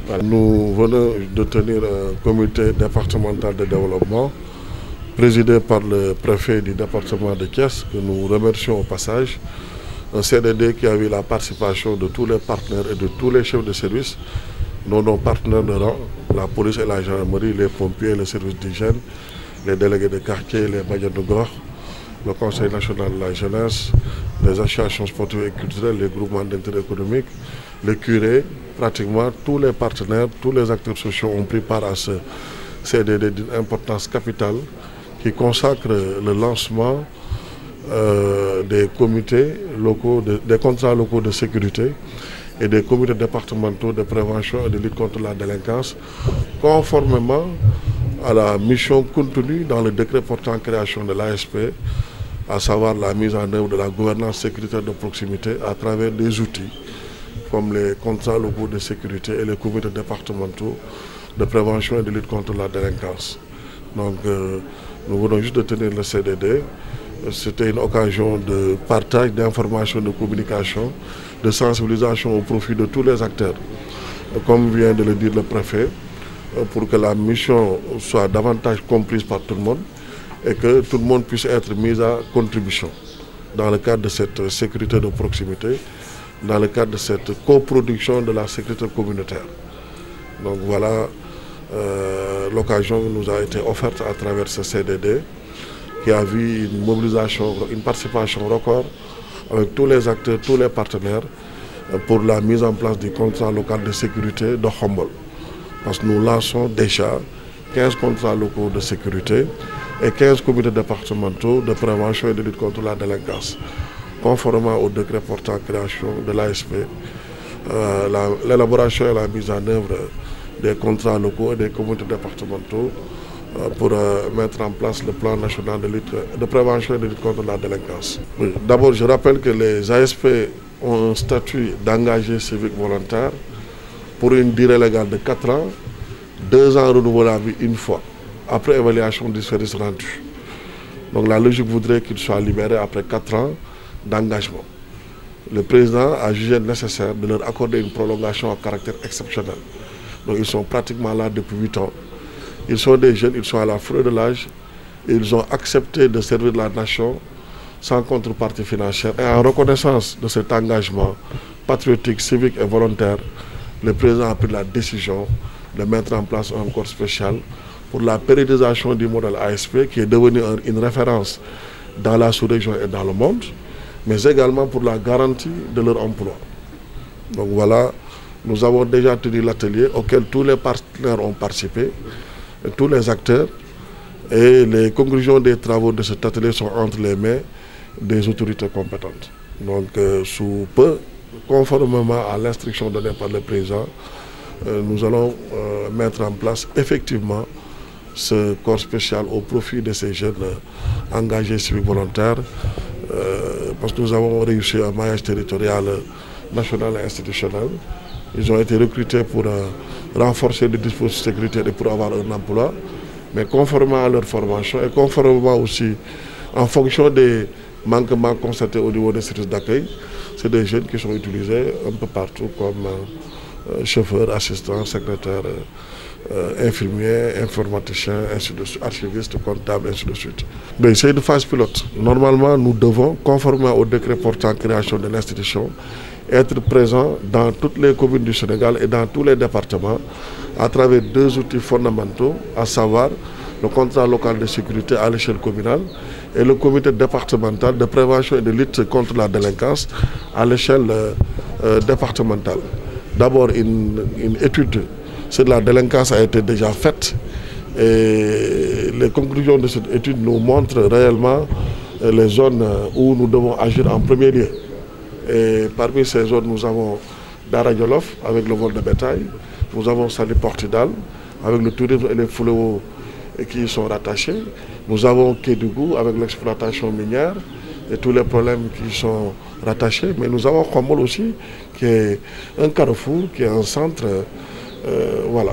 Nous venons de tenir un comité départemental de développement présidé par le préfet du département de Thiès, que nous remercions au passage. Un CDD qui a eu la participation de tous les partenaires et de tous les chefs de service, dont nos partenaires de rang, la police et la gendarmerie, les pompiers, le service d'hygiène, les délégués de quartier, les bajens de gox, le Conseil national de la jeunesse, les associations sportives et culturelles, les groupements d'intérêt économique, les curés, pratiquement tous les partenaires, tous les acteurs sociaux ont pris part à ce CDD d'une importance capitale qui consacre le lancement des comités locaux, des contrats locaux de sécurité et des comités départementaux de prévention et de lutte contre la délinquance, conformément à la mission contenue dans le décret portant création de l'ASP, à savoir la mise en œuvre de la gouvernance sécuritaire de proximité à travers des outils comme les contrats locaux de sécurité et les comités départementaux de prévention et de lutte contre la délinquance. Donc nous venons juste de tenir le CDD. C'était une occasion de partage d'informations, de communication, de sensibilisation au profit de tous les acteurs. Comme vient de le dire le préfet, pour que la mission soit davantage comprise par tout le monde et que tout le monde puisse être mis à contribution dans le cadre de cette sécurité de proximité, dans le cadre de cette coproduction de la sécurité communautaire. Donc voilà, l'occasion nous a été offerte à travers ce CDD qui a vu une mobilisation, une participation record avec tous les acteurs, tous les partenaires pour la mise en place du contrat local de sécurité de Khombole. Parce que nous lançons déjà 15 contrats locaux de sécurité et 15 comités départementaux de prévention et de lutte contre la délinquance. Conformément au décret portant création de l'ASP, l'élaboration et la mise en œuvre des contrats locaux et des comités départementaux pour mettre en place le plan national de prévention et de lutte contre la délinquance. Oui. D'abord, je rappelle que les ASP ont un statut d'engagé civique volontaire pour une durée légale de 4 ans, 2 ans renouvelables une fois, après évaluation du service rendu. Donc la logique voudrait qu'ils soient libérés après 4 ans d'engagement. Le président a jugé nécessaire de leur accorder une prolongation à caractère exceptionnel. Donc ils sont pratiquement là depuis 8 ans. Ils sont des jeunes, ils sont à la fleur de l'âge. Ils ont accepté de servir la nation sans contrepartie financière. Et en reconnaissance de cet engagement patriotique, civique et volontaire, le président a pris la décision de mettre en place un corps spécial pour la pérennisation du modèle ASP qui est devenu une référence dans la sous-région et dans le monde, mais également pour la garantie de leur emploi. Donc voilà, nous avons déjà tenu l'atelier auquel tous les partenaires ont participé, tous les acteurs, et les conclusions des travaux de cet atelier sont entre les mains des autorités compétentes. Donc sous peu, conformément à l'instruction donnée par le président, nous allons mettre en place effectivement ce corps spécial au profit de ces jeunes engagés civiques volontaires, parce que nous avons réussi un maillage territorial national et institutionnel. Ils ont été recrutés pour renforcer les dispositifs sécuritaires et pour avoir un emploi, mais conformément à leur formation et conformément aussi en fonction des manquements constatés au niveau des services d'accueil, c'est des jeunes qui sont utilisés un peu partout comme chauffeurs, assistants, secrétaires, infirmiers, informaticiens, ainsi de suite, archivistes, comptables, ainsi de suite. Mais c'est une phase pilote. Normalement, nous devons, conformément au décret portant création de l'institution, être présents dans toutes les communes du Sénégal et dans tous les départements à travers 2 outils fondamentaux, à savoir le contrat local de sécurité à l'échelle communale et le comité départemental de prévention et de lutte contre la délinquance à l'échelle départementale. D'abord, une étude sur la délinquance a été déjà faite et les conclusions de cette étude nous montrent réellement les zones où nous devons agir en premier lieu. Et parmi ces zones, nous avons Dara Djolof avec le vol de bétail, nous avons Saly Portudal avec le tourisme et les fléaux qui y sont rattachés, nous avons Kédougou avec l'exploitation minière et tous les problèmes qui y sont rattachés, mais nous avons Khombole aussi qui est un carrefour, qui est un centre, voilà.